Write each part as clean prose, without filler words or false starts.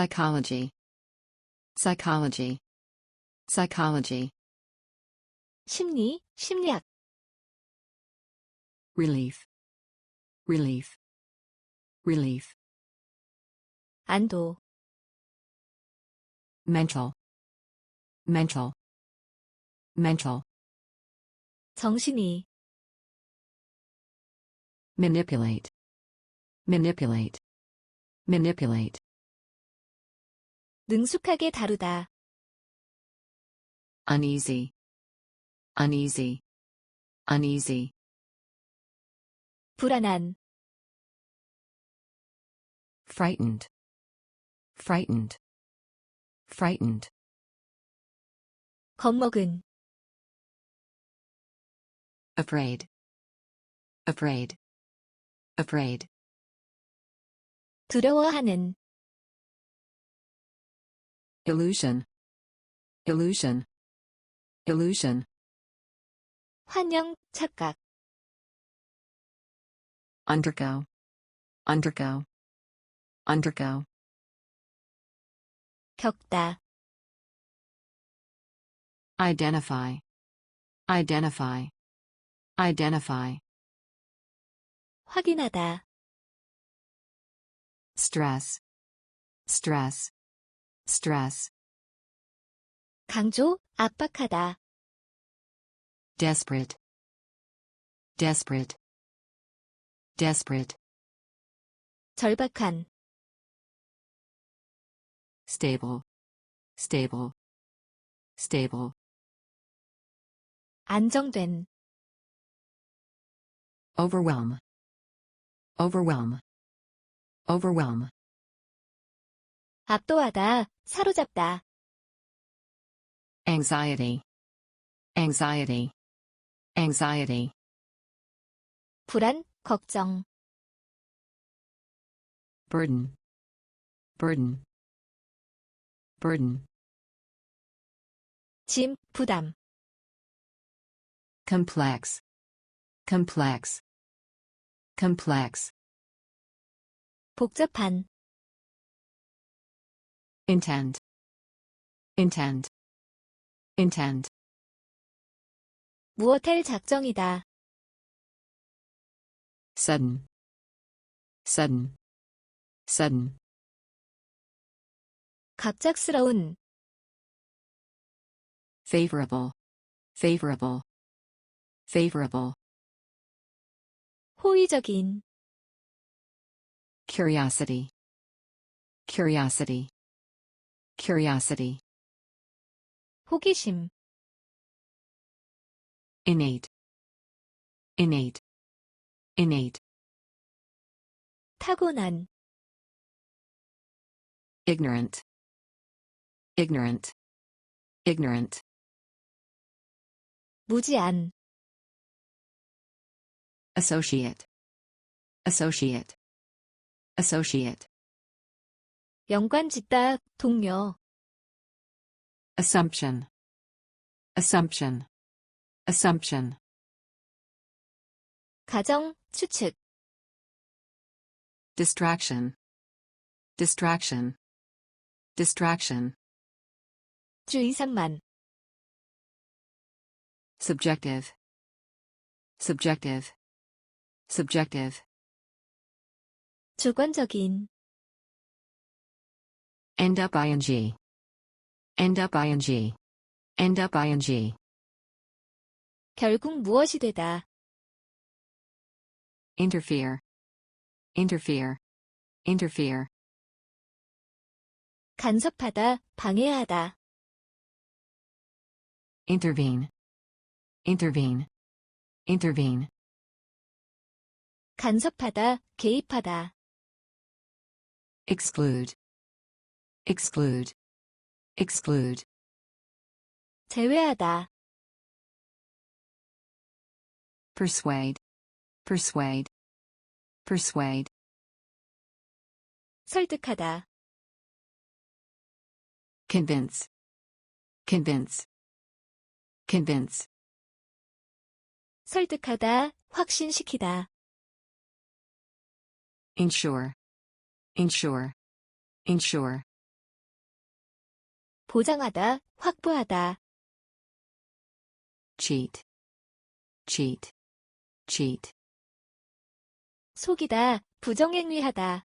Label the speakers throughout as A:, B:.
A: psychology, psychology, psychology,
B: 심리, 심리학.
A: relief, relief, relief,
B: 안도,
A: mental, mental, mental,
B: 정신이,
A: manipulate, manipulate, manipulate,
B: 능숙하게 다루다.
A: uneasy, uneasy, uneasy,
B: 불안한,
A: frightened, frightened, frightened,
B: 겁먹은,
A: afraid, afraid, afraid,
B: 두려워하는,
A: illusion, illusion, illusion,
B: 환영, 착각.
A: undergo, undergo, undergo,
B: 겪다,
A: identify, identify, identify,
B: 확인하다,
A: stress, stress, stress,
B: 강조, 압박하다.
A: desperate, desperate, desperate,
B: 절박한,
A: stable, stable, stable,
B: 안정된,
A: overwhelm, overwhelm, overwhelm,
B: 압도하다, 사로잡다.
A: anxiety, anxiety, anxiety,
B: 불안, 걱정.
A: burden, burden, burden,
B: 짐, 부담.
A: complex, complex, complex,
B: 복잡한,
A: intent, intent, intent,
B: 무엇할 작정이다.
A: sudden, sudden, sudden,
B: 갑작스러운,
A: favorable, favorable, favorable,
B: 호의적인,
A: curiosity, curiosity, curiosity,
B: 호기심,
A: innate, innate, innate,
B: 타고난,
A: ignorant, ignorant, ignorant,
B: 무지한,
A: associate, associate, associate,
B: 연관짓다, 동료.
A: assumption, assumption, assumption,
B: 가정, 추측.
A: distraction, distraction, distraction,
B: 주의산만.
A: subjective, subjective, subjective,
B: 주관적인,
A: end up ing, end up ing, end up ing,
B: 결국 무엇이 되다.
A: interfere, interfere, interfere,
B: 간섭하다, 방해하다.
A: intervene, intervene, intervene,
B: 간섭하다, 개입하다.
A: exclude, exclude, exclude,
B: 제외하다.
A: persuade, persuade, persuade,
B: 설득하다.
A: convince, convince, convince,
B: 설득하다, 확신시키다.
A: ensure, ensure, ensure,
B: 보장하다, 확보하다.
A: cheat, cheat, cheat,
B: 속이다, 부정행위하다.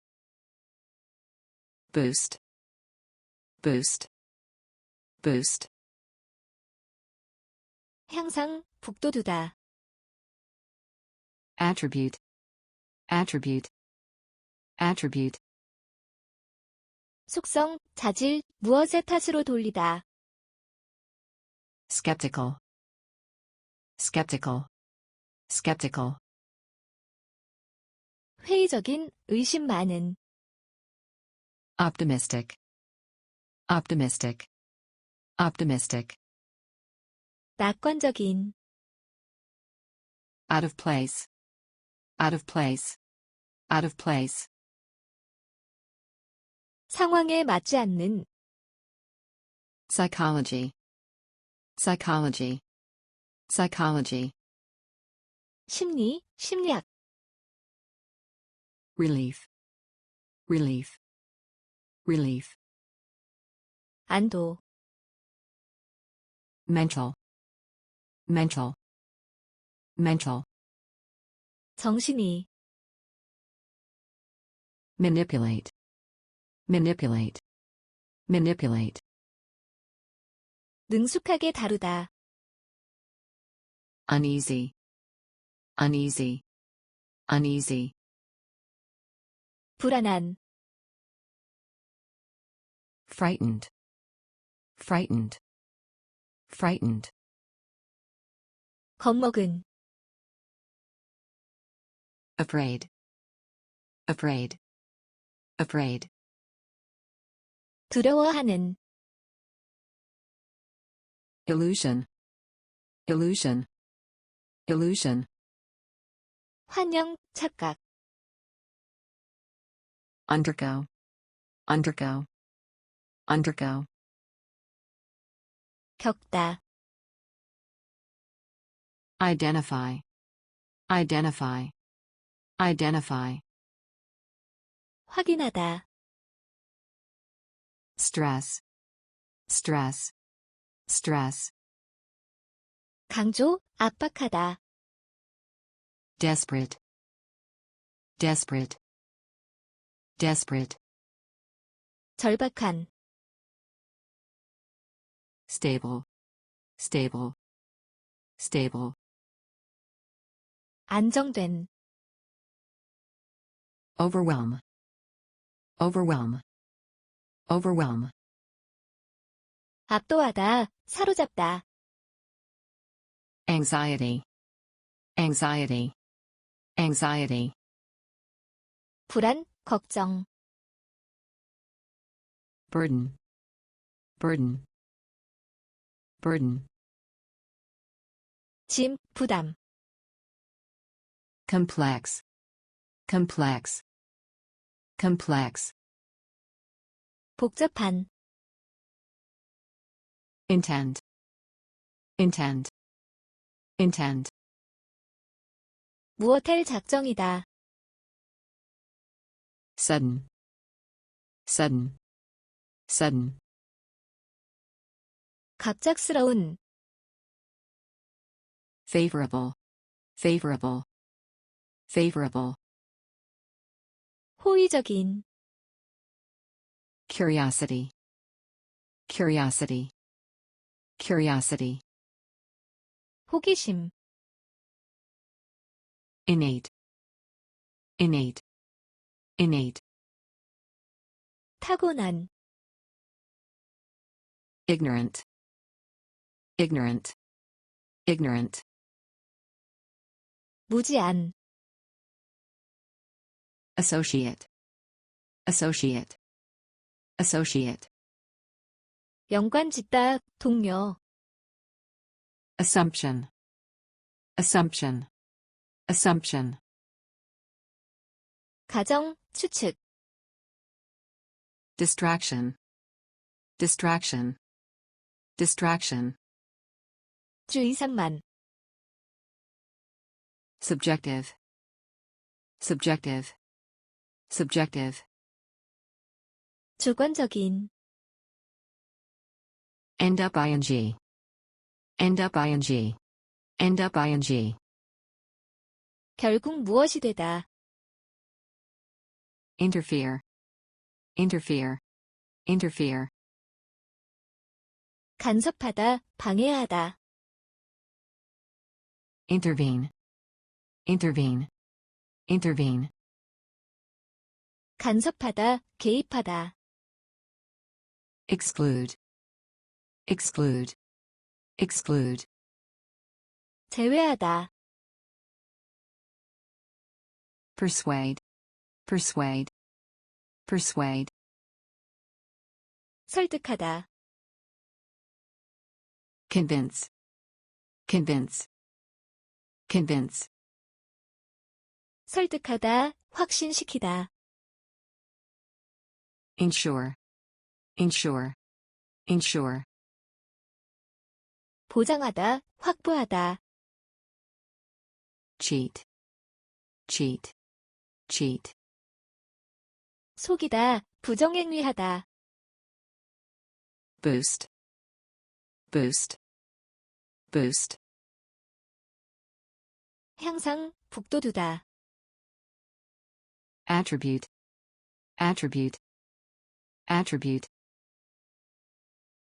A: boost, boost, boost,
B: 향상, 북돋우다.
A: attribute, attribute, attribute,
B: 속성, 자질, 무엇의 탓으로 돌리다.
A: skeptical, skeptical, skeptical,
B: 회의적인, 의심 많은.
A: optimistic, optimistic, optimistic,
B: 낙관적인.
A: out of place, out of place, out of place,
B: 상황에 맞지 않는.
A: psychology, psychology, psychology,
B: 심리, 심리학.
A: relief, relief, relief,
B: 안도.
A: mental, mental, mental,
B: 정신이.
A: manipulate, manipulate, manipulate,
B: 능숙하게 다루다.
A: uneasy, uneasy, uneasy,
B: 불안한.
A: frightened, frightened, frightened,
B: 겁먹은.
A: afraid, afraid, afraid,
B: 두려워하는.
A: illusion, illusion, illusion,
B: 환영, 착각.
A: undergo, undergo, undergo,
B: 겪다.
A: identify, identify, identify,
B: 확인하다.
A: stress, stress, stress,
B: 강조, 압박하다.
A: desperate, desperate, desperate,
B: 절박한.
A: stable, stable, stable,
B: 안정된.
A: overwhelm, overwhelm, overwhelm,
B: 압도하다, 사로잡다.
A: anxiety, anxiety, anxiety,
B: 불안, 걱정.
A: burden, burden, burden,
B: 짐, 부담.
A: complex, complex, complex,
B: 복잡한.
A: intend, intend, intend,
B: 무엇할 작정이다.
A: sudden, sudden, sudden,
B: 갑작스러운.
A: favorable, favorable, favorable,
B: 호의적인.
A: curiosity, curiosity, curiosity,
B: 호기심.
A: innate, innate, innate,
B: 타고난.
A: ignorant, ignorant, ignorant,
B: 무지한.
A: associate, associate, associate,
B: 연관짓다, 동료.
A: assumption, assumption, assumption,
B: 가정, 추측.
A: distraction, distraction, distraction,
B: 주의산만.
A: subjective, subjective, subjective,
B: 주관적인.
A: End up ing. End up ing. End up ing.
B: 결국 무엇이 되다.
A: Interfere. Interfere. Interfere.
B: 간섭하다, 방해하다.
A: Intervene. Intervene. Intervene.
B: 간섭하다, 개입하다.
A: Exclude. Exclude. Exclude.
B: 제외하다.
A: Persuade. Persuade. Persuade.
B: 설득하다.
A: Convince. Convince. Convince.
B: 설득하다, 확신시키다.
A: Ensure. Ensure. Ensure.
B: 보장하다, 확보하다.
A: Cheat. Cheat. Cheat.
B: 속이다, 부정행위하다.
A: Boost. Boost. Boost.
B: 향상, 북돋우다.
A: Attribute. Attribute. Attribute.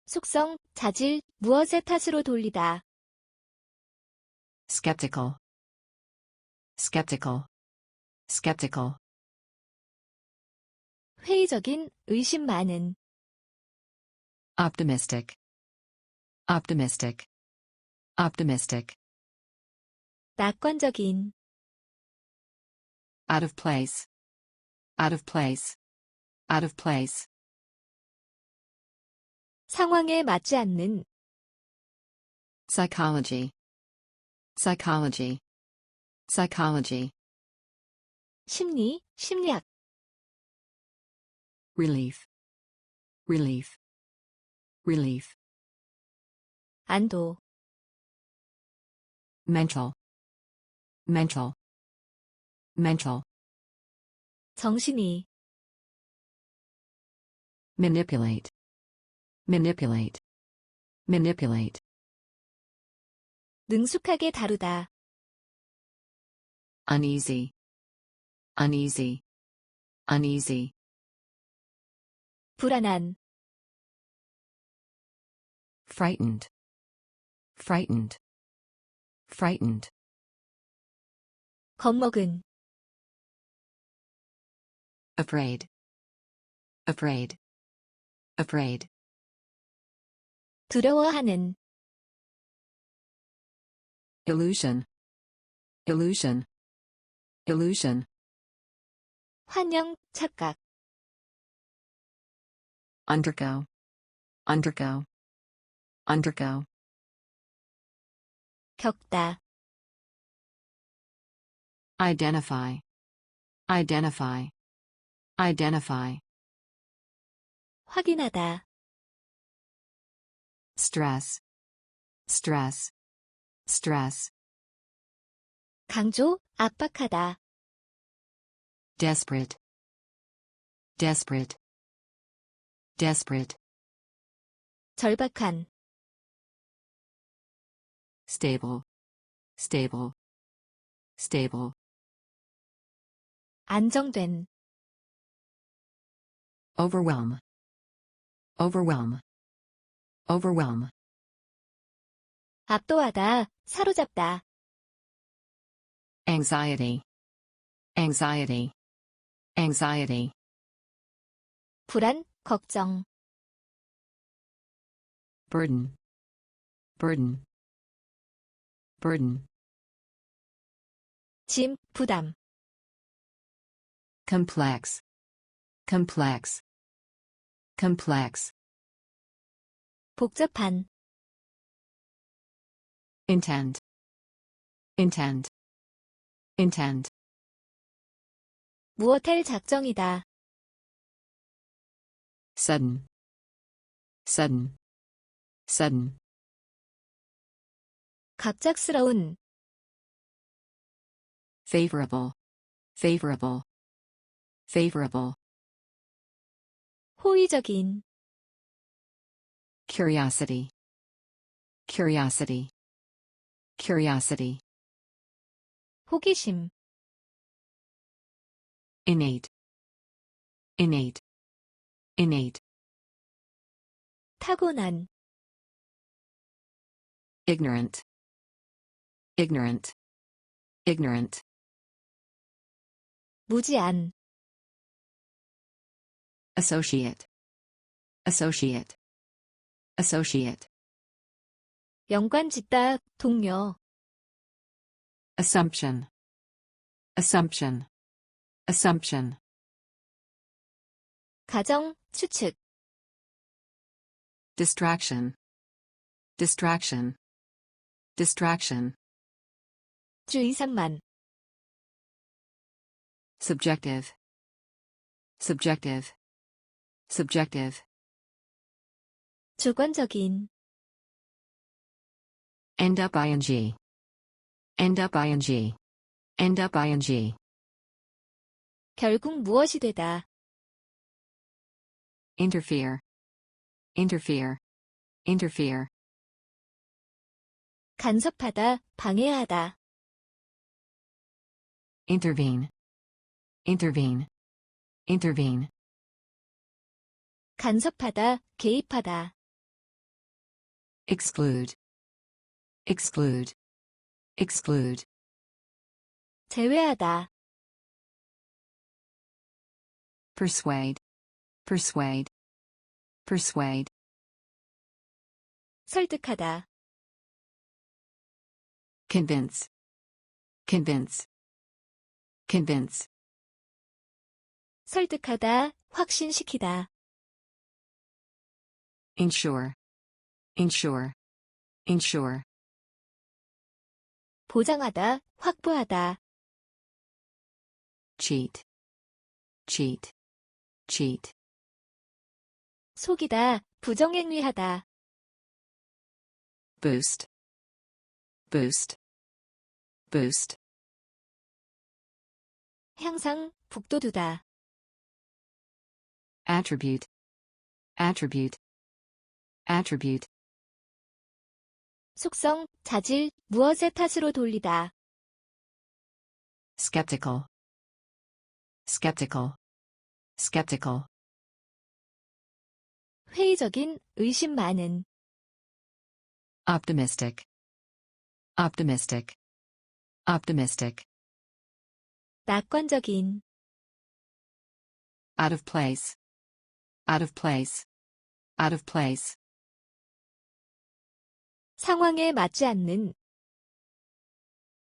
B: 속성, 자질, 무엇의 탓으로 돌리다.
A: Skeptical. Skeptical. Skeptical.
B: 회의적인, 의심 많은.
A: Optimistic. Optimistic. Optimistic.
B: 낙관적인.
A: Out of place. Out of place. Out of place.
B: 상황에 맞지 않는.
A: Psychology. Psychology. Psychology.
B: 심리, 심리학.
A: Relief. Relief. Relief.
B: 안도.
A: Mental. Mental. Mental.
B: 정신이.
A: Manipulate. Manipulate. Manipulate.
B: 능숙하게 다루다.
A: Uneasy. Uneasy. Uneasy.
B: 불안한.
A: Frightened. Frightened. Frightened.
B: 겁먹은.
A: Afraid. Afraid. Afraid.
B: 두려워하는.
A: Illusion. Illusion. Illusion.
B: 환영, 착각.
A: Undergo. Undergo. Undergo.
B: 겪다.
A: Identify. Identify. Identify.
B: 확인하다.
A: Stress. Stress. Stress.
B: 강조, 압박하다.
A: Desperate. Desperate. Desperate.
B: 절박한.
A: Stable. Stable. Stable.
B: 안정된.
A: Overwhelm. Overwhelm. Overwhelm.
B: 압도하다, 사로잡다.
A: Anxiety. Anxiety. Anxiety.
B: 불안, 걱정.
A: Burden. Burden. Burden.
B: 짐, 부담.
A: Complex. Complex. Complex.
B: 복잡한.
A: Intend. Intend. Intend.
B: 무엇할 작정이다.
A: Sudden. Sudden. Sudden.
B: 갑작스러운.
A: Favorable. Favorable. Favorable.
B: 호의적인.
A: curiosity, curiosity, curiosity,
B: 호기심,
A: innate, innate, innate,
B: 타고난,
A: ignorant, ignorant, ignorant,
B: 무지한,
A: associate, associate, associate,
B: 연관짓다, 동료,
A: assumption, assumption, assumption,
B: 가정, 추측,
A: distraction, distraction, distraction,
B: 주의산만,
A: subjective, subjective, subjective,
B: 주관적인,
A: end up ing, end up ing, end up ing,
B: 결국 무엇이 되다,
A: interfere, interfere, interfere,
B: 간섭하다, 방해하다,
A: intervene, intervene, intervene,
B: 간섭하다, 개입하다,
A: exclude, exclude, exclude,
B: 제외하다,
A: persuade, persuade, persuade,
B: 설득하다,
A: convince, convince, convince,
B: 설득하다, 확신시키다,
A: ensure, ensure, ensure,
B: 보장하다, 확보하다,
A: cheat, cheat, cheat,
B: 속이다, 부정행위하다,
A: boost, boost, boost,
B: 향상, 북돋우다,
A: attribute, attribute, attribute,
B: 속성, 자질, 무엇의 탓으로 돌리다,
A: skeptical, skeptical, skeptical,
B: 회의적인, 의심 많은,
A: optimistic, optimistic, optimistic,
B: 낙관적인,
A: out of place, out of place, out of place,
B: 상황에 맞지 않는,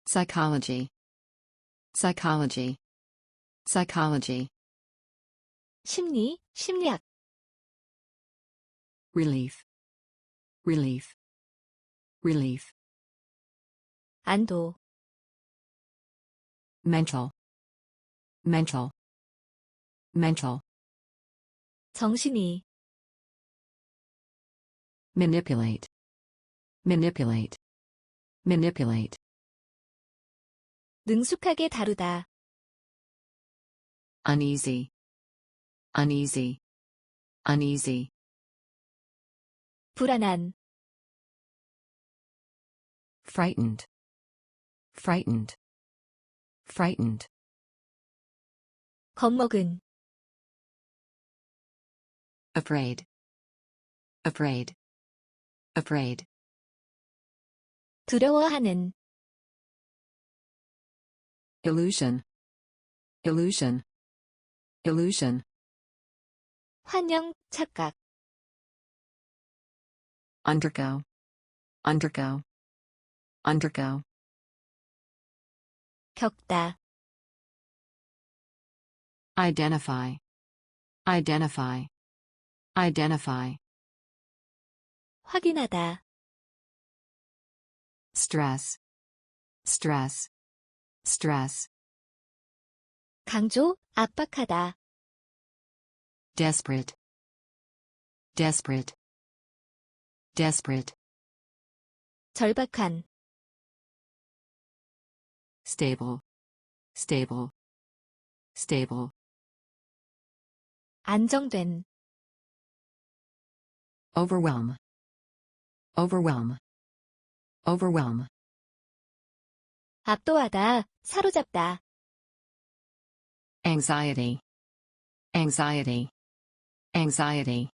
A: psychology, psychology, psychology,
B: 심리, 심리학,
A: relief, relief, relief,
B: 안도,
A: mental, mental, mental,
B: 정신이,
A: manipulate, manipulate, manipulate,
B: 능숙하게 다루다,
A: uneasy, uneasy, uneasy,
B: 불안한,
A: frightened, frightened, frightened,
B: 겁먹은,
A: afraid, afraid, afraid,
B: 두려워하는,
A: illusion, illusion, illusion,
B: 환영, 착각,
A: undergo, undergo, undergo,
B: 겪다,
A: identify, identify, identify,
B: 확인하다,
A: stress, stress, stress,
B: 강조, 압박하다,
A: desperate, desperate, desperate,
B: 절박한,
A: stable, stable, stable,
B: 안정된,
A: overwhelm, overwhelm, overwhelm,
B: 압도하다, 사로잡다.
A: anxiety, anxiety, anxiety,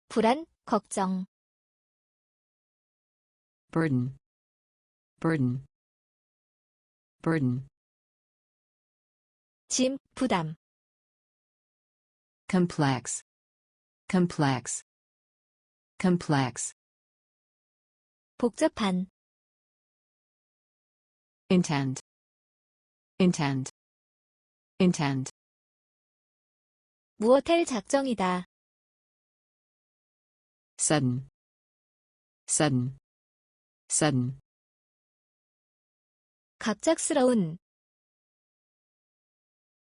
B: 불안, 걱정.
A: burden, burden, burden,
B: 짐, 부담.
A: complex, complex, complex,
B: 복잡한.
A: intent, intent, intent,
B: 무엇할 작정이다.
A: sudden, sudden, sudden,
B: 갑작스러운.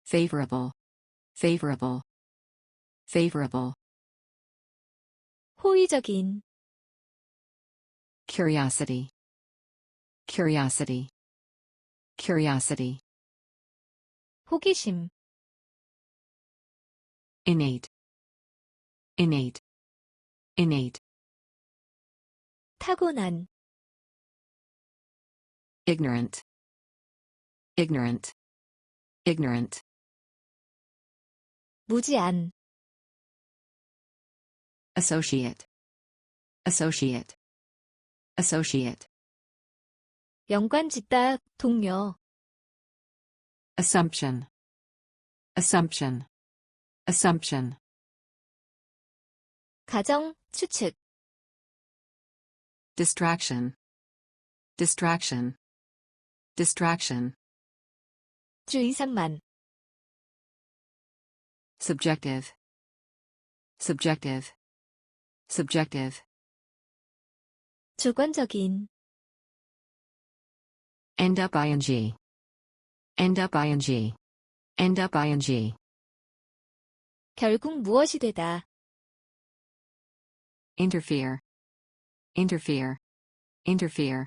A: favorable, favorable, favorable,
B: 호의적인.
A: curiosity, curiosity, curiosity,
B: 호기심.
A: innate, innate, innate,
B: 타고난.
A: ignorant, ignorant, ignorant,
B: 무지한.
A: associate, associate, associate,
B: 연관 짓다, 동료.
A: assumption, assumption, assumption,
B: 가정, 추측.
A: distraction, distraction, distraction,
B: 주의산만.
A: subjective, subjective, subjective,
B: 주관적인.
A: end up ing, end up ing, end up ing,
B: 결국 무엇이 되다.
A: interfere, interfere, interfere,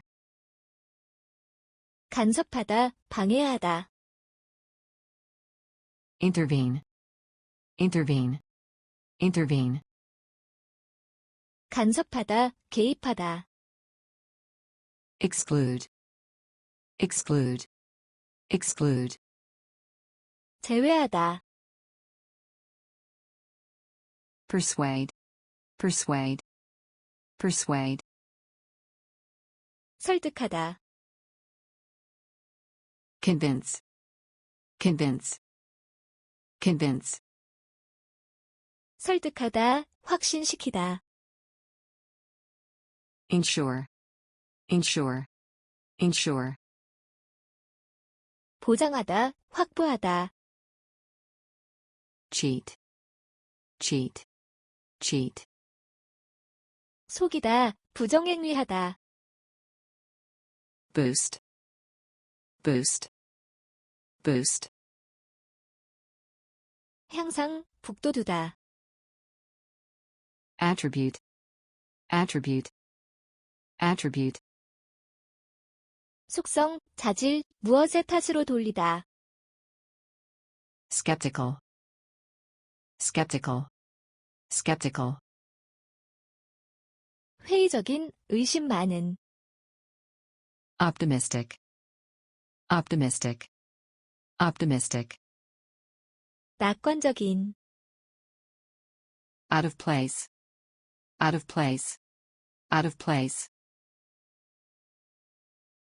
B: 간섭하다, 방해하다.
A: intervene, intervene, intervene,
B: 간섭하다, 개입하다.
A: exclude, exclude, exclude,
B: 제외하다.
A: persuade, persuade, persuade,
B: 설득하다.
A: convince, convince, convince,
B: 설득하다, 확신시키다.
A: ensure, ensure, ensure,
B: 보장하다, 확보하다.
A: cheat, cheat, cheat,
B: 속이다, 부정행위하다.
A: boost, boost, boost,
B: 향상, 북돋우다.
A: attribute, attribute, attribute,
B: 속성, 자질, 무엇의 탓으로 돌리다.
A: skeptical, skeptical, skeptical,
B: 회의적인, 의심 많은.
A: optimistic, optimistic, optimistic,
B: 낙관적인.
A: out of place, out of place, out of place,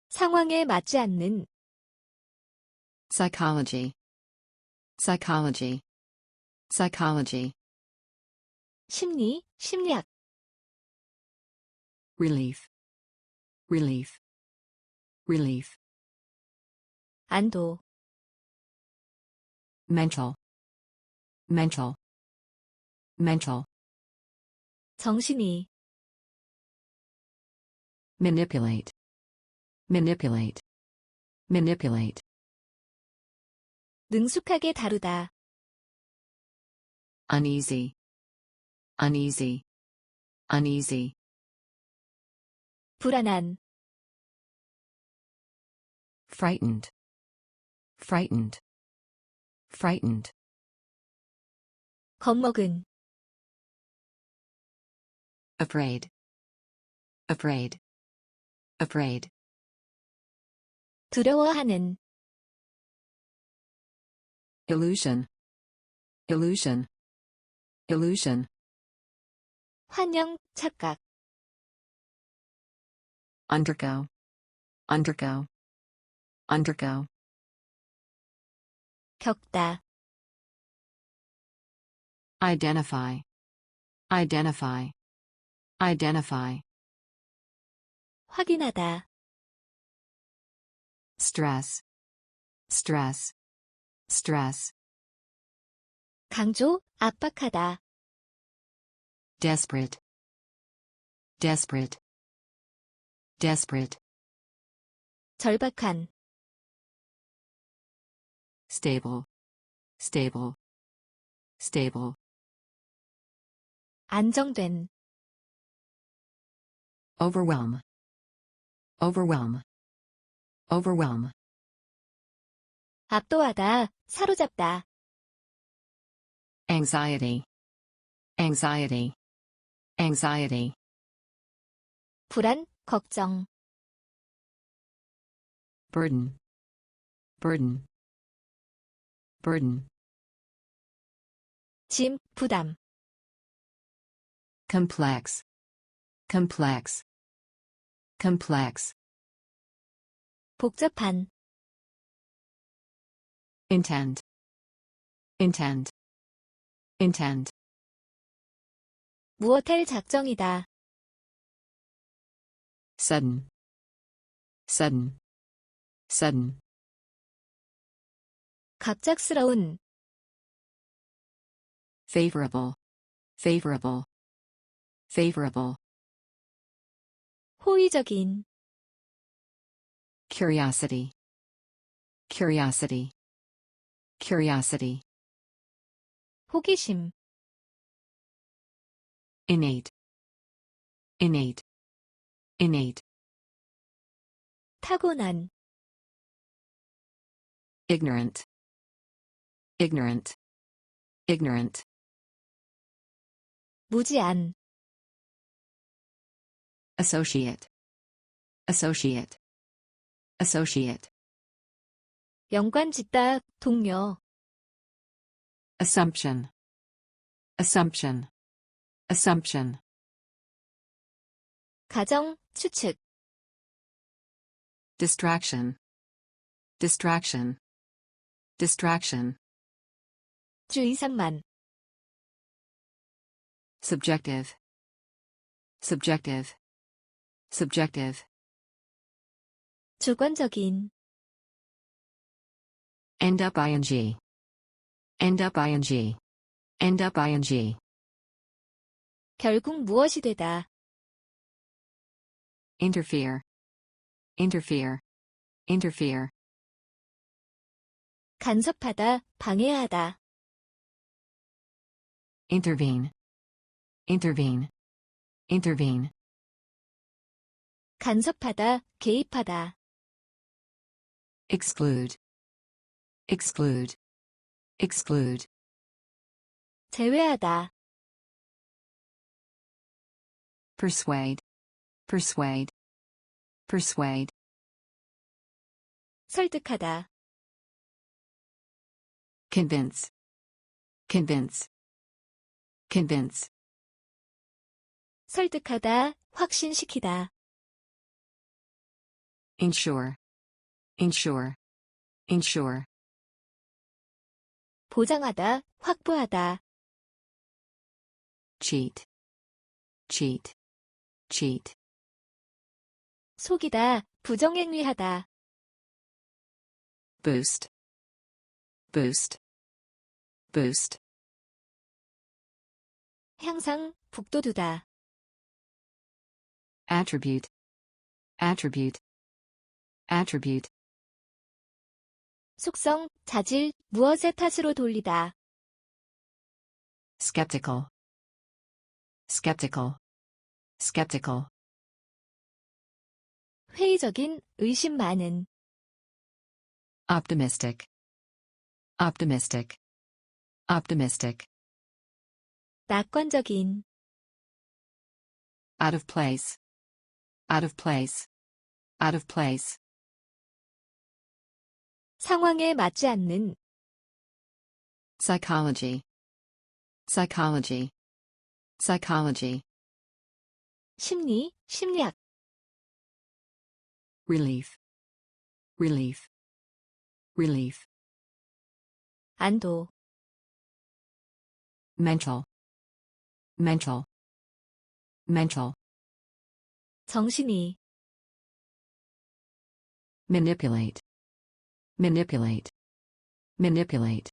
B: 상황에 맞지 않는.
A: psychology, psychology, psychology,
B: 심리, 심리학.
A: relief, relief, relief,
B: 안도.
A: mental, mental, mental,
B: 정신이.
A: manipulate, manipulate, manipulate,
B: 능숙하게 다루다.
A: uneasy, uneasy, uneasy,
B: 불안한.
A: frightened, frightened, frightened,
B: 겁먹은.
A: afraid, afraid, afraid,
B: 두려워하는,
A: illusion, illusion, illusion,
B: 환영, 착각,
A: undergo, undergo, undergo,
B: 겪다,
A: identify, identify, identify,
B: 확인하다,
A: stress, stress, stress,
B: 강조, 압박하다,
A: desperate, desperate, desperate,
B: 절박한,
A: stable, stable, stable,
B: 안정된,
A: overwhelm, overwhelm, overwhelm,
B: 압도하다, 사로잡다,
A: anxiety, anxiety, anxiety,
B: 불안, 걱정,
A: burden, burden, burden,
B: 짐, 부담,
A: complex, complex, complex,
B: 복잡한,
A: intent, intent, intent,
B: 무엇할 작정이다,
A: sudden, sudden, sudden,
B: 갑작스러운,
A: favorable, favorable, favorable,
B: 호의적인,
A: curiosity, curiosity, curiosity,
B: 호기심,
A: innate, innate, innate,
B: 타고난,
A: ignorant, ignorant, ignorant,
B: 무지한,
A: associate, associate, associate,
B: 연관 짓다, 동료,
A: assumption, assumption, assumption,
B: 가정, 추측,
A: distraction, distraction, distraction,
B: 주의산만,
A: subjective, subjective, subjective,
B: 주관적인,
A: end up ing, end up ing, end up ing,
B: 결국 무엇이 되다,
A: interfere, interfere, interfere,
B: 간섭하다, 방해하다,
A: intervene, intervene, intervene,
B: 간섭하다, 개입하다,
A: exclude, exclude, exclude,
B: 제외하다,
A: persuade, persuade, persuade,
B: 설득하다,
A: convince, convince, convince,
B: 설득하다, 확신시키다,
A: ensure, ensure, ensure,
B: 보장하다, 확보하다,
A: cheat, cheat, cheat,
B: 속이다, 부정행위하다,
A: boost, boost, boost,
B: 향상, 북돋우다,
A: attribute, attribute, attribute,
B: 속성, 자질, 무엇의 탓으로 돌리다,
A: skeptical, skeptical, skeptical,
B: 회의적인, 의심 많은,
A: optimistic, optimistic, optimistic,
B: 낙관적인,
A: out of place, Out of place. Out of place.
B: 상황에 맞지 않는,
A: Psychology. Psychology. Psychology.
B: 심리, 심리학,
A: Relief. Relief. Relief.
B: 안도,
A: Mental. Mental. Mental.
B: 정신이,
A: Manipulate. Manipulate. Manipulate.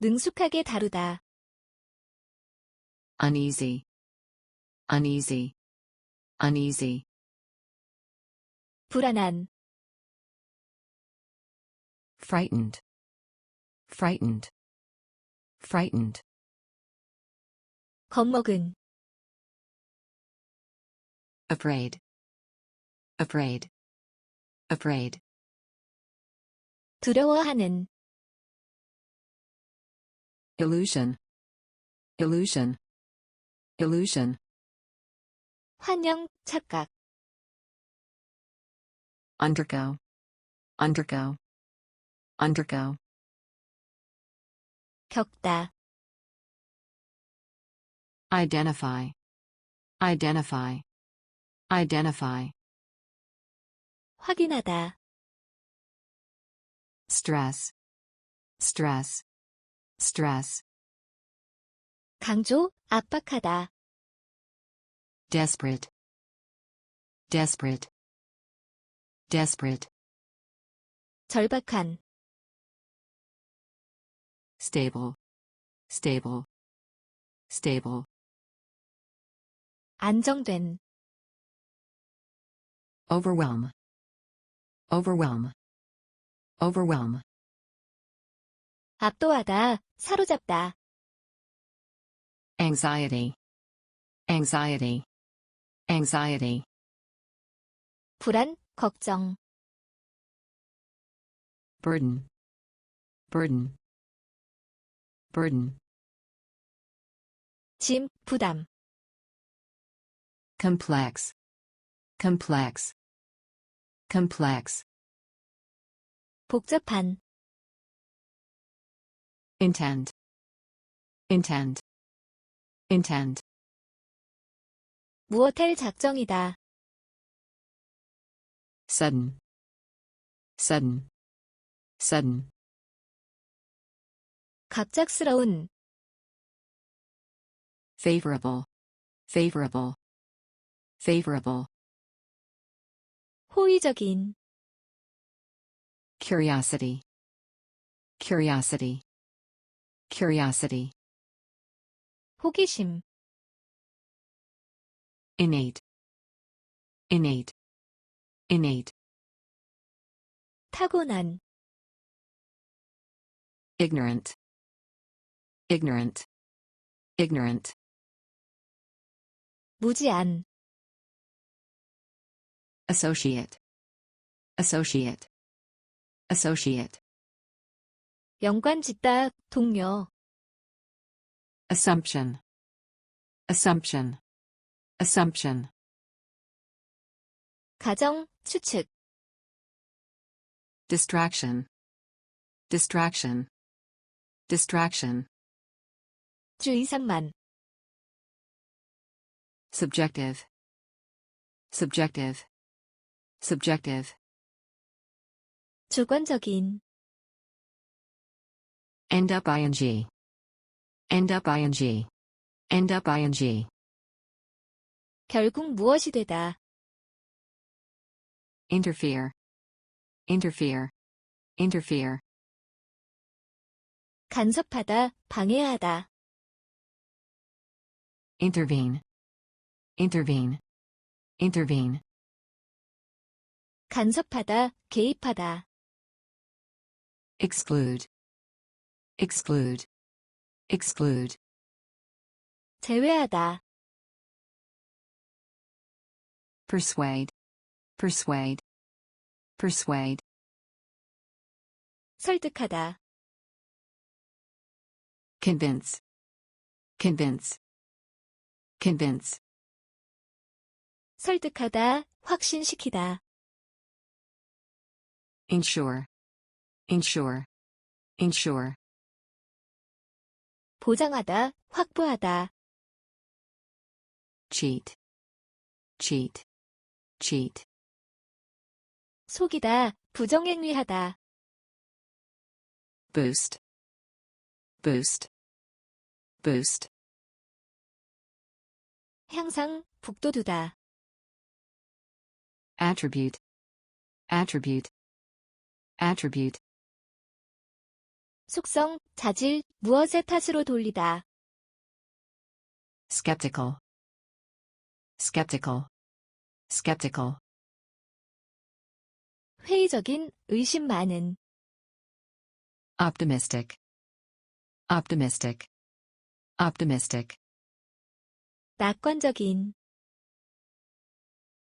B: 능숙하게 다루다,
A: Uneasy. Uneasy. Uneasy.
B: 불안한,
A: Frightened. Frightened. Frightened.
B: 겁먹은,
A: Afraid. Afraid. Afraid.
B: 두려워하는,
A: Illusion. Illusion. Illusion.
B: 환영, 착각,
A: Undergo. Undergo. Undergo.
B: 겪다,
A: Identify. Identify. Identify.
B: 확인하다,
A: Stress. Stress. Stress.
B: 강조, 압박하다,
A: Desperate. Desperate. Desperate.
B: 절박한,
A: Stable. Stable. Stable.
B: 안정된,
A: Overwhelm. Overwhelm. Overwhelm.
B: 압도하다, 사로잡다,
A: Anxiety. Anxiety. Anxiety.
B: 불안, 걱정,
A: Burden. Burden. Burden.
B: 짐, 부담,
A: Complex. Complex. Complex.
B: 복잡한,
A: Intent. Intent. Intent.
B: 무엇할 작정이다,
A: Sudden. Sudden. Sudden.
B: 갑작스러운,
A: Favorable. Favorable. Favorable.
B: 호의적인,
A: Curiosity. Curiosity. Curiosity.
B: 호기심,
A: Innate. Innate. Innate.
B: 타고난,
A: Ignorant. Ignorant. Ignorant.
B: 무지한,
A: Associate. Associate. Associate.
B: 연관짓다, 동료,
A: Assumption. Assumption. Assumption.
B: 가정, 추측,
A: Distraction. Distraction. Distraction.
B: 주 이상만,
A: Subjective. Subjective. Subjective.
B: 주관적인,
A: End up ing. End up ing. End up ing.
B: 결국 무엇이 되다,
A: Interfere. Interfere. Interfere.
B: 간섭하다, 방해하다,
A: Intervene. Intervene. Intervene.
B: 간섭하다, 개입하다,
A: Exclude. Exclude. Exclude.
B: 제외하다,
A: Persuade. Persuade. Persuade.
B: 설득하다,
A: Convince. Convince. Convince.
B: 설득하다, 확신시키다.
A: ensure, ensure, ensure,
B: 보장하다, 확보하다.
A: cheat, cheat, cheat,
B: 속이다, 부정행위하다.
A: boost, boost, boost,
B: 향상, 북돋우다.
A: attribute, attribute, attribute,
B: 속성, 자질, 무엇의 탓으로 돌리다.
A: skeptical, skeptical, skeptical,
B: 회의적인, 의심 많은.
A: optimistic, optimistic, optimistic,
B: 낙관적인.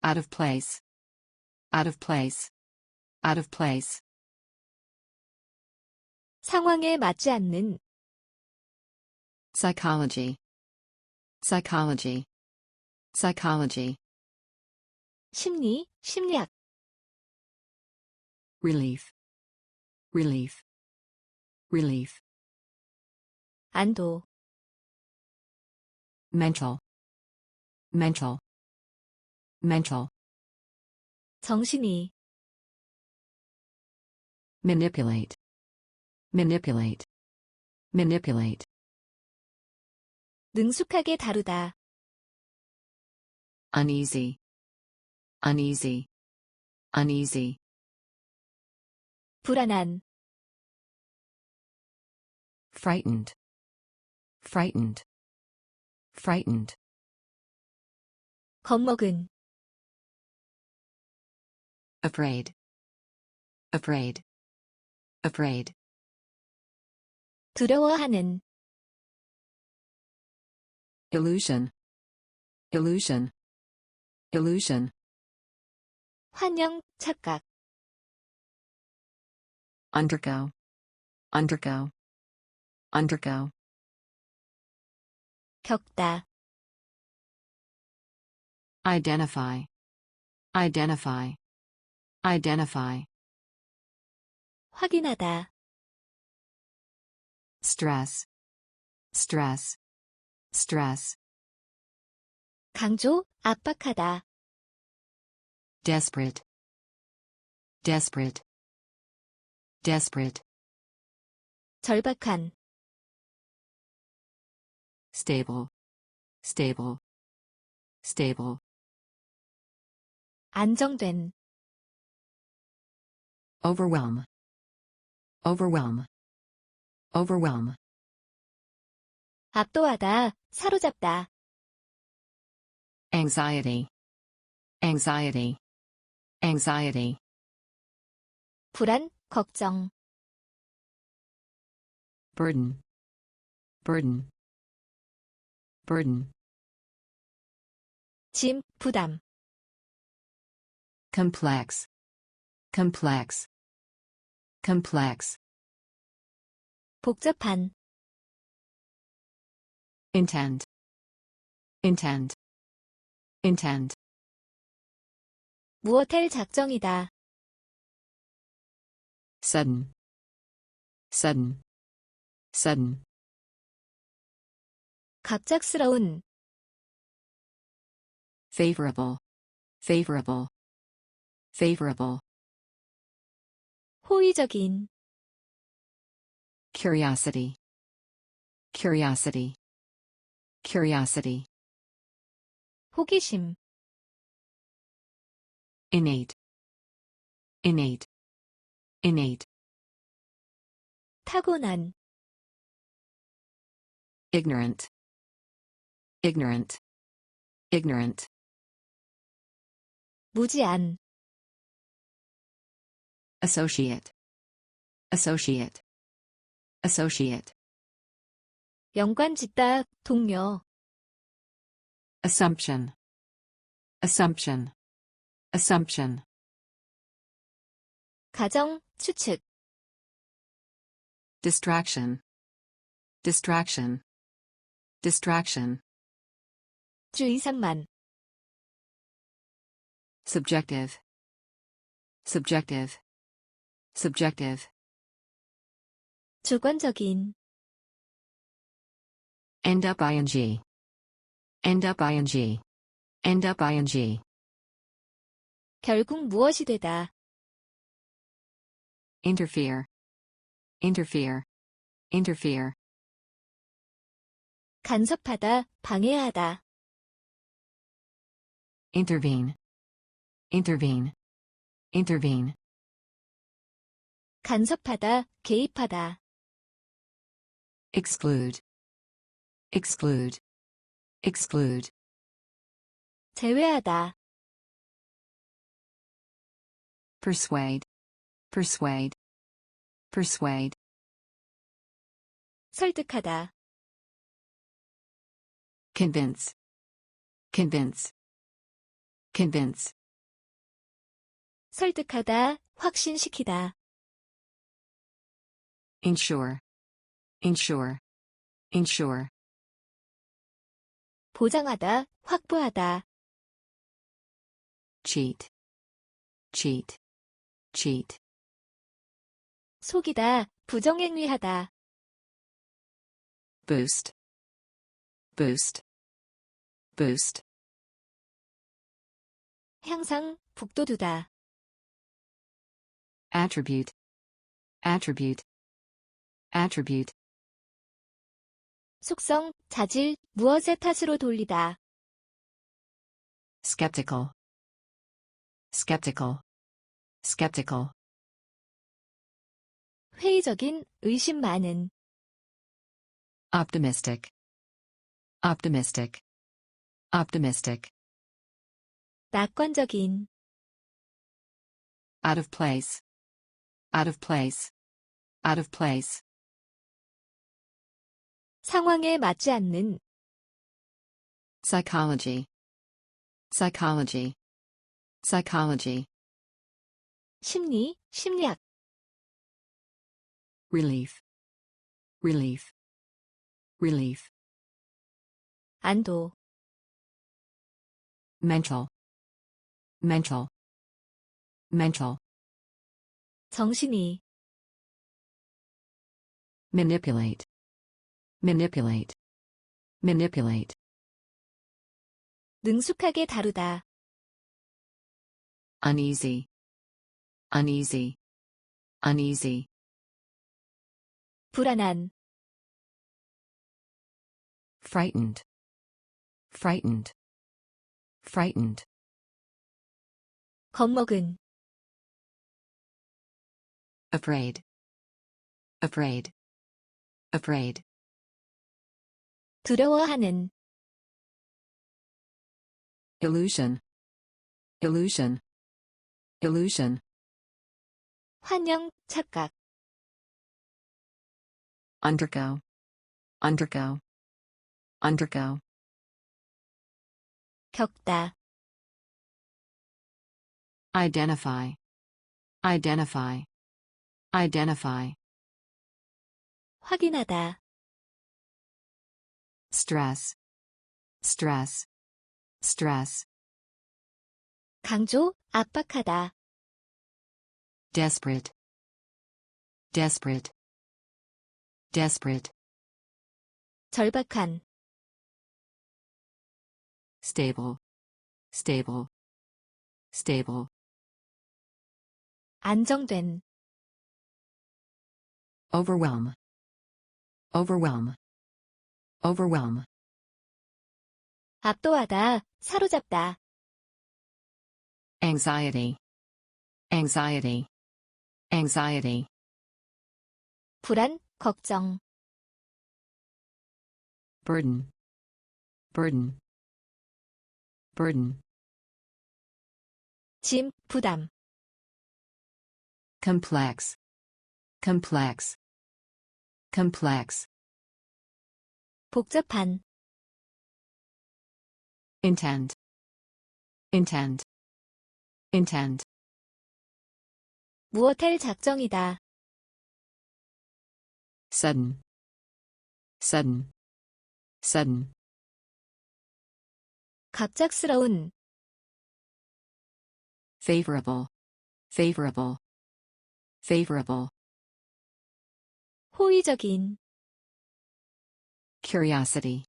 A: out of place, out of place, out of place,
B: 상황에 맞지 않는.
A: psychology, psychology, psychology,
B: 심리, 심리학.
A: relief, relief, relief,
B: 안도.
A: mental, mental, mental,
B: 정신이.
A: manipulate, manipulate, manipulate,
B: 능숙하게 다루다.
A: uneasy, uneasy, uneasy,
B: 불안한.
A: frightened, frightened, frightened,
B: 겁먹은.
A: afraid, afraid, afraid,
B: 두려워하는.
A: illusion, illusion, illusion,
B: 환영, 착각.
A: undergo, undergo, undergo,
B: 겪다.
A: identify, identify, identify,
B: 확인하다.
A: stress, stress, stress,
B: 강조, 압박하다.
A: desperate, desperate, desperate,
B: 절박한.
A: stable, stable, stable,
B: 안정된.
A: overwhelm, overwhelm, overwhelm,
B: 압도하다, 사로잡다.
A: anxiety, anxiety, anxiety,
B: 불안, 걱정.
A: burden, burden, burden,
B: 짐, 부담.
A: complex, complex, complex,
B: 복잡한.
A: intent, intent, intent,
B: 무엇할 작정이다.
A: sudden, sudden, sudden,
B: 갑작스러운.
A: favorable, favorable, favorable,
B: 호의적인.
A: curiosity, curiosity, curiosity,
B: 호기심.
A: innate, innate, innate,
B: 타고난.
A: ignorant, ignorant, ignorant,
B: 무지한.
A: associate, associate, associate,
B: 연관 짓다, 동료.
A: assumption, assumption, assumption,
B: 가정, 추측.
A: distraction, distraction, distraction,
B: 주 이상만.
A: subjective, subjective, subjective,
B: 주관적인,
A: end up ing, end up ing, end up ing,
B: 결국 무엇이 되다,
A: interfere, interfere, interfere,
B: 간섭하다, 방해하다,
A: intervene, intervene, intervene,
B: 간섭하다, 개입하다,
A: exclude, exclude, exclude,
B: 제외하다,
A: persuade, persuade, persuade,
B: 설득하다,
A: convince, convince, convince,
B: 설득하다, 확신시키다,
A: ensure, ensure, ensure,
B: 보장하다, 확보하다,
A: cheat, cheat, cheat,
B: 속이다, 부정행위하다,
A: boost, boost, boost,
B: 향상, 북돋우다,
A: attribute, attribute, attribute,
B: 속성, 자질, 무엇의 탓으로 돌리다,
A: skeptical, skeptical, skeptical,
B: 회의적인, 의심 많은,
A: optimistic, optimistic, optimistic,
B: 낙관적인,
A: out of place, out of place, out of place,
B: 상황에 맞지 않는,
A: psychology, psychology, psychology,
B: 심리, 심리학,
A: relief, relief, relief,
B: 안도,
A: mental, mental, mental,
B: 정신이,
A: manipulate, manipulate, manipulate,
B: 능숙하게 다루다,
A: uneasy, uneasy, uneasy,
B: 불안한,
A: frightened, frightened, frightened,
B: 겁먹은,
A: afraid, afraid, afraid,
B: 두려워하는,
A: illusion, illusion, illusion,
B: 환영, 착각,
A: undergo, undergo, undergo,
B: 겪다,
A: identify, identify, identify,
B: 확인하다,
A: stress, stress, stress,
B: 강조, 압박하다,
A: desperate, desperate, desperate,
B: 절박한,
A: stable, stable, stable,
B: 안정된,
A: overwhelm, overwhelm, overwhelm,
B: 압도하다, 사로잡다,
A: anxiety, anxiety, anxiety,
B: 불안, 걱정,
A: burden, burden, burden,
B: 짐, 부담,
A: complex, complex, complex,
B: 복잡한,
A: intent, intent, intent,
B: 무엇할 작정이다,
A: sudden, sudden, sudden,
B: 갑작스러운,
A: favorable, favorable, favorable,
B: 호의적인,
A: curiosity,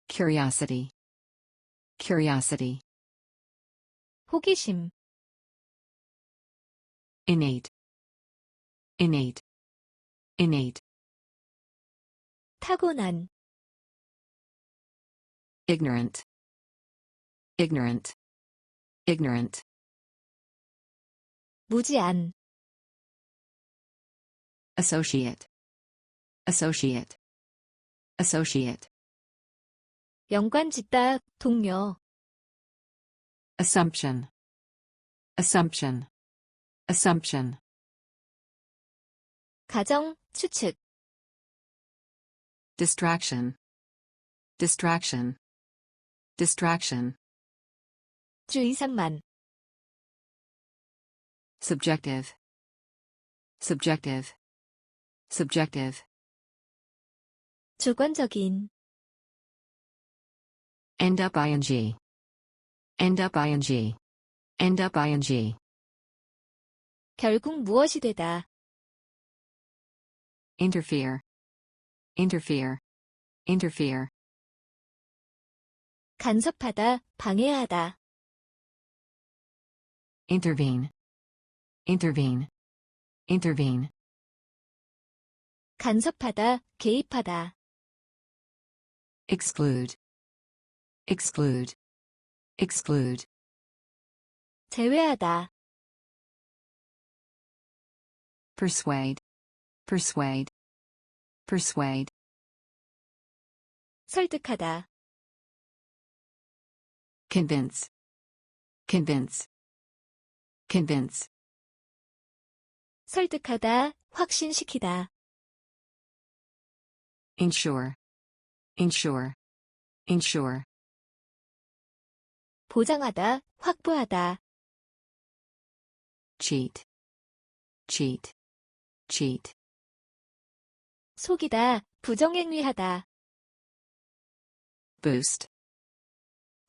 A: curiosity, curiosity,
B: 호기심,
A: innate, innate, innate,
B: 타고난,
A: ignorant, ignorant, ignorant,
B: 무지한,
A: associate, associate, associate,
B: 연관짓다, 동료,
A: assumption, assumption, assumption,
B: 가정, 추측,
A: distraction, distraction, distraction,
B: 주의산만,
A: subjective, subjective, subjective,
B: 주관적인,
A: end up ing, end up ing, end up ing,
B: 결국 무엇이 되다,
A: interfere, interfere, interfere,
B: 간섭하다, 방해하다,
A: intervene, intervene, intervene,
B: 간섭하다, 개입하다,
A: exclude, exclude, exclude,
B: 제외하다,
A: persuade, persuade, persuade,
B: 설득하다,
A: convince, convince, convince,
B: 설득하다, 확신시키다,
A: ensure, ensure, ensure,
B: 보장하다, 확보하다,
A: cheat, cheat, cheat,
B: 속이다, 부정행위하다,
A: boost,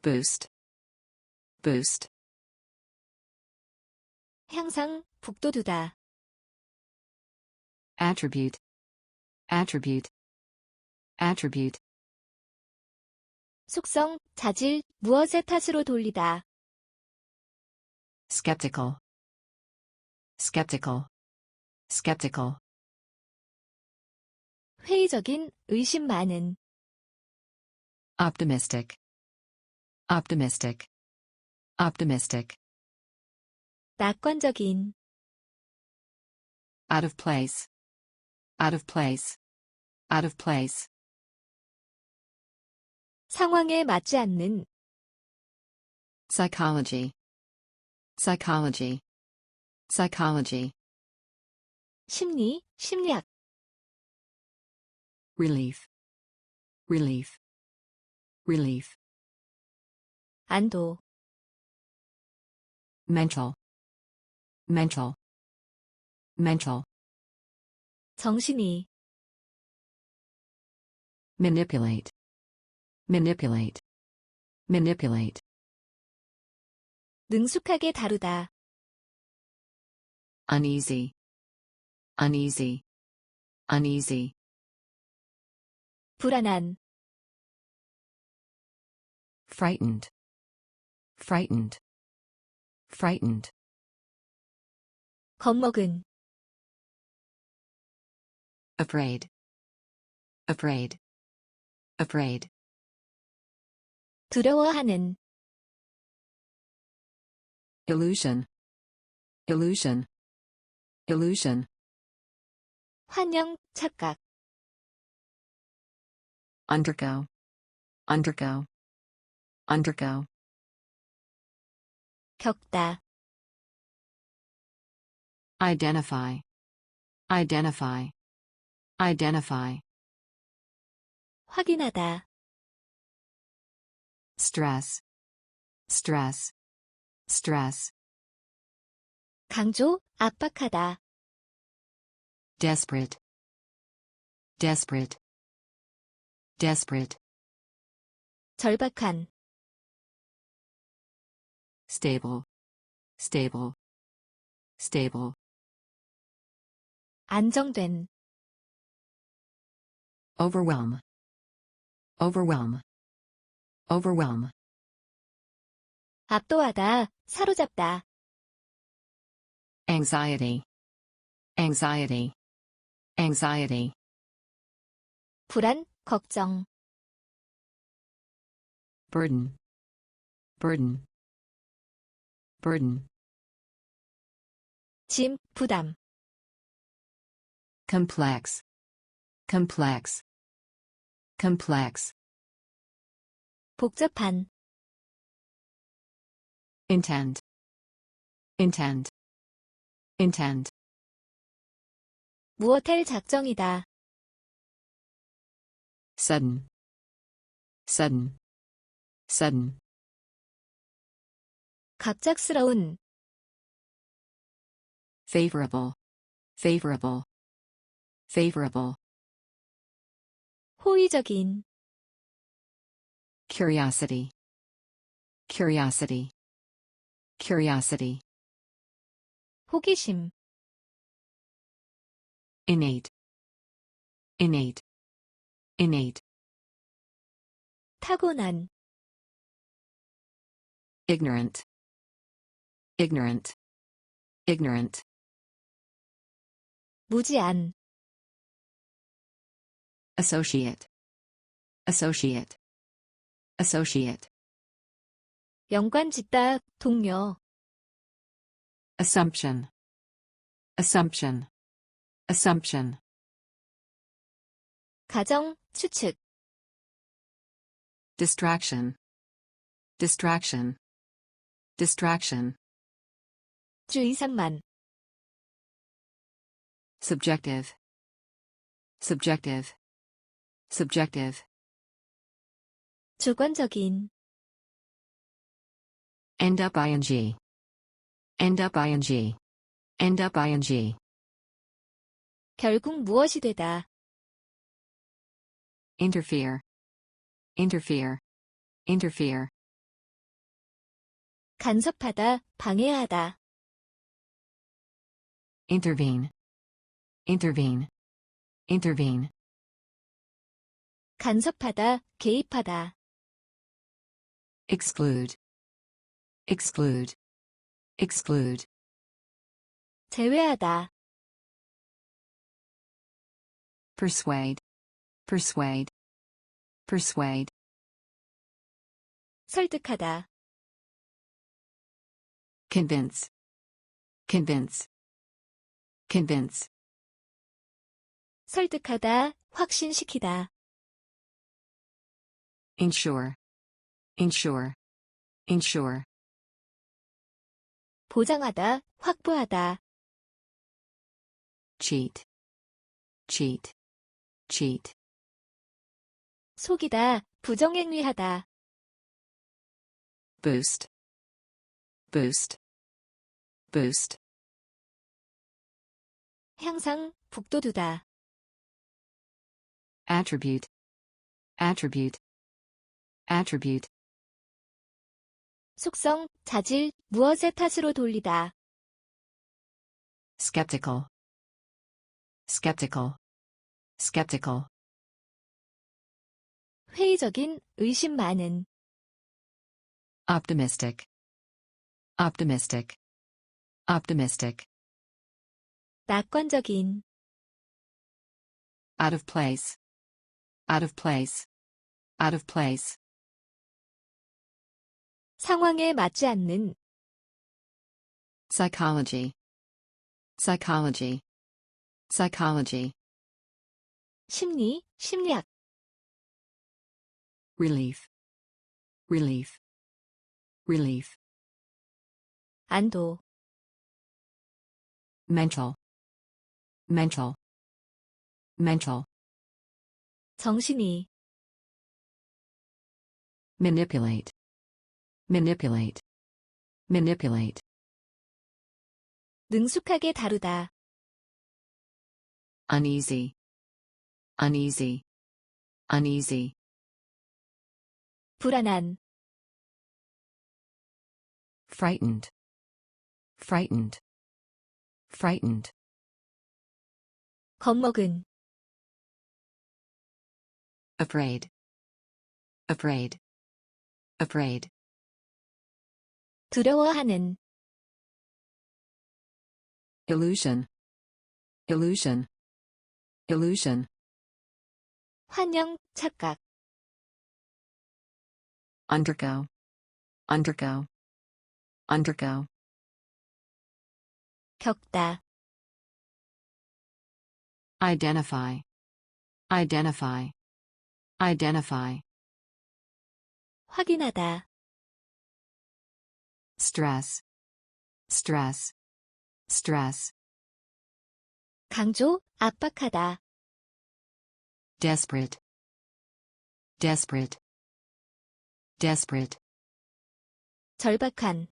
A: boost, boost,
B: 향상, 북돋우다,
A: attribute, attribute, attribute,
B: 속성, 자질, 무엇의 탓으로 돌리다,
A: skeptical, skeptical, skeptical,
B: 회의적인, 의심 많은,
A: optimistic, optimistic, optimistic,
B: 낙관적인,
A: out of place, out of place, out of place,
B: 상황에 맞지 않는,
A: psychology, psychology, psychology,
B: 심리, 심리학,
A: relief, relief, relief,
B: 안도,
A: mental, mental, mental,
B: 정신이,
A: manipulate, manipulate, manipulate,
B: 능숙하게 다루다,
A: uneasy, uneasy, uneasy,
B: 불안한,
A: frightened, frightened, frightened,
B: 겁먹은,
A: afraid, afraid, afraid,
B: 두려워하는,
A: illusion, illusion, illusion,
B: 환영, 착각,
A: undergo, undergo, undergo,
B: 겪다,
A: identify, identify, identify,
B: 확인하다,
A: stress, stress, stress,
B: 강조, 압박하다,
A: desperate, desperate, desperate,
B: 절박한,
A: stable, stable, stable,
B: 안정된,
A: overwhelm, overwhelm, overwhelm,
B: 압도하다, 사로잡다,
A: anxiety, anxiety, anxiety,
B: 불안, 걱정,
A: burden, burden, burden,
B: 짐, 부담,
A: complex, complex, complex,
B: 복잡한,
A: intent, intent, intent,
B: 무엇할 작정이다,
A: sudden, sudden, sudden,
B: 갑작스러운,
A: favorable, favorable, favorable,
B: 호의적인,
A: curiosity, curiosity, curiosity,
B: 호기심,
A: innate, innate, innate,
B: 타고난,
A: ignorant, ignorant, ignorant,
B: 무지한,
A: associate, associate, associate,
B: 연관짓다, 동료,
A: assumption, assumption, assumption,
B: 가정, 추측,
A: distraction, distraction, distraction,
B: 주의산만,
A: subjective, subjective, subjective,
B: 주관적인,
A: end up ing, end up ing, end up ing,
B: 결국 무엇이 되다,
A: interfere, interfere, interfere,
B: 간섭하다, 방해하다,
A: intervene, intervene, intervene,
B: 간섭하다, 개입하다,
A: exclude, exclude, exclude,
B: 제외하다,
A: persuade, persuade, persuade,
B: 설득하다,
A: convince, convince, convince,
B: 설득하다, 확신시키다,
A: ensure, ensure, ensure,
B: 보장하다, 확보하다,
A: cheat, cheat, cheat,
B: 속이다, 부정행위하다,
A: boost, boost, boost,
B: 향상, 북돋우다,
A: attribute, attribute, attribute,
B: 속성, 자질, 무엇의 탓으로 돌리다,
A: skeptical, skeptical, skeptical,
B: 회의적인, 의심 많은,
A: optimistic, optimistic, optimistic,
B: 낙관적인,
A: out of place, out of place, out of place,
B: 상황에 맞지 않는,
A: psychology, psychology, psychology,
B: 심리, 심리학,
A: relief, relief, relief,
B: 안도,
A: mental, mental, mental,
B: 정신이,
A: manipulate, manipulate, manipulate,
B: 능숙하게 다루다,
A: uneasy, uneasy, uneasy,
B: 불안한,
A: frightened, frightened, frightened,
B: 겁먹은,
A: afraid, afraid, afraid,
B: 두려워하는,
A: illusion, illusion, illusion,
B: 환영, 착각,
A: undergo, undergo, undergo,
B: 겪다,
A: identify, identify, identify,
B: 확인하다,
A: stress, stress, stress,
B: 강조, 압박하다,
A: desperate, desperate, desperate,
B: 절박한,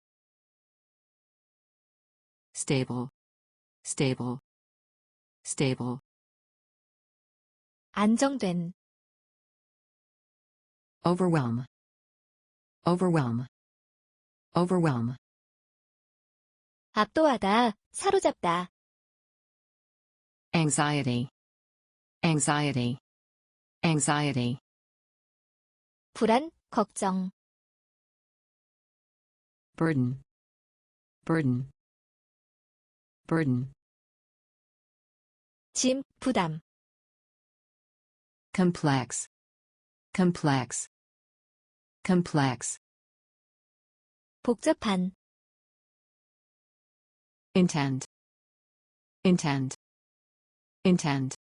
A: stable, stable, stable,
B: 안정된,
A: overwhelm, overwhelm, overwhelm,
B: 압도하다, 사로잡다,
A: anxiety, anxiety, anxiety,
B: 불안, 걱정,
A: burden, burden, burden,
B: 짐, 부담,
A: complex, complex, complex,
B: 복잡한,
A: intent, intent, intent,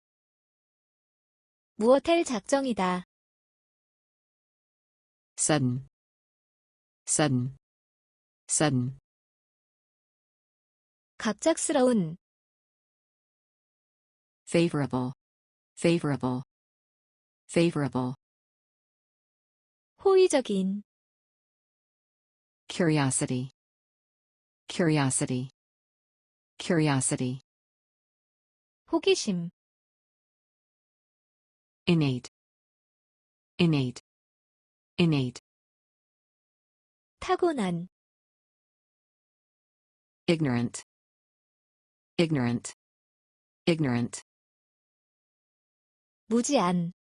B: 무엇할 작정이다,
A: sudden, sudden, sudden,
B: 갑작스러운,
A: favorable, favorable, favorable,
B: 호의적인,
A: curiosity, curiosity, curiosity,
B: 호기심,
A: innate, innate, innate,
B: 타고난,
A: ignorant, ignorant, ignorant,
B: 무지한,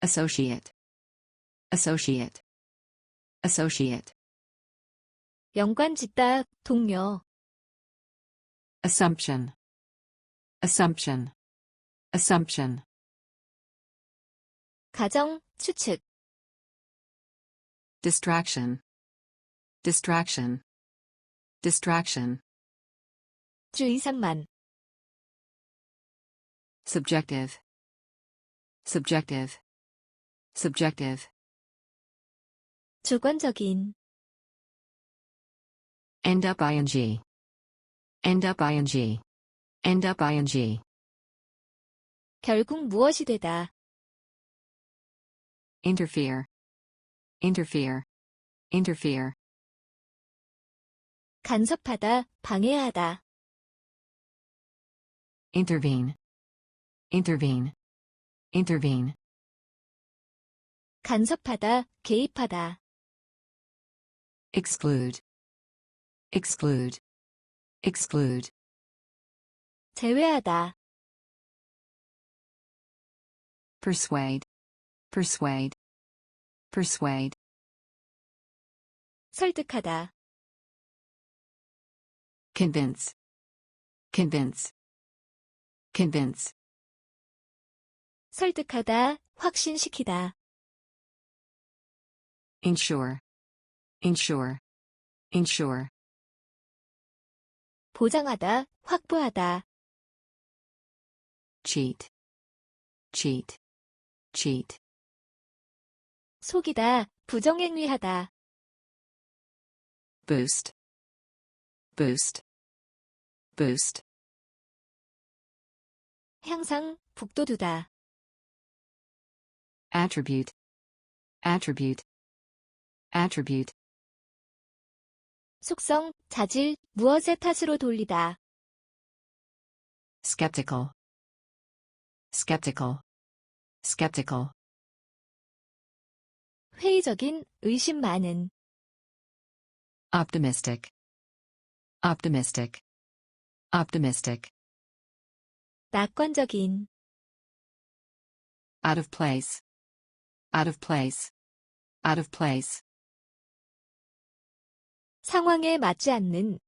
A: associate, associate, associate,
B: 연관짓다, 동료,
A: assumption, assumption, assumption,
B: 가정, 추측,
A: distraction, distraction, distraction,
B: 주 이상만,
A: subjective, subjective, subjective,
B: 주관적인,
A: end up ing, end up ing, end up ing,
B: 결국 무엇이 되다,
A: interfere, interfere, interfere,
B: 간섭하다, 방해하다,
A: intervene, intervene, intervene,
B: 간섭하다, 개입하다,
A: exclude, exclude, exclude,
B: 제외하다,
A: persuade, persuade, persuade,
B: 설득하다,
A: convince, convince, convince,
B: 설득하다, 확신시키다,
A: ensure, ensure, ensure,
B: 보장하다, 확보하다,
A: cheat, cheat, cheat,
B: 속이다, 부정행위하다,
A: boost, boost, boost,
B: 향상, 북돋우다,
A: attribute, attribute, attribute,
B: 속성, 자질, 무엇의 탓으로 돌리다,
A: skeptical, skeptical, skeptical,
B: 회의적인, 의심 많은,
A: optimistic, Optimistic. Optimistic.
B: 낙관적인,
A: Out of place. Out of place. Out of place.
B: 상황에 맞지 않는,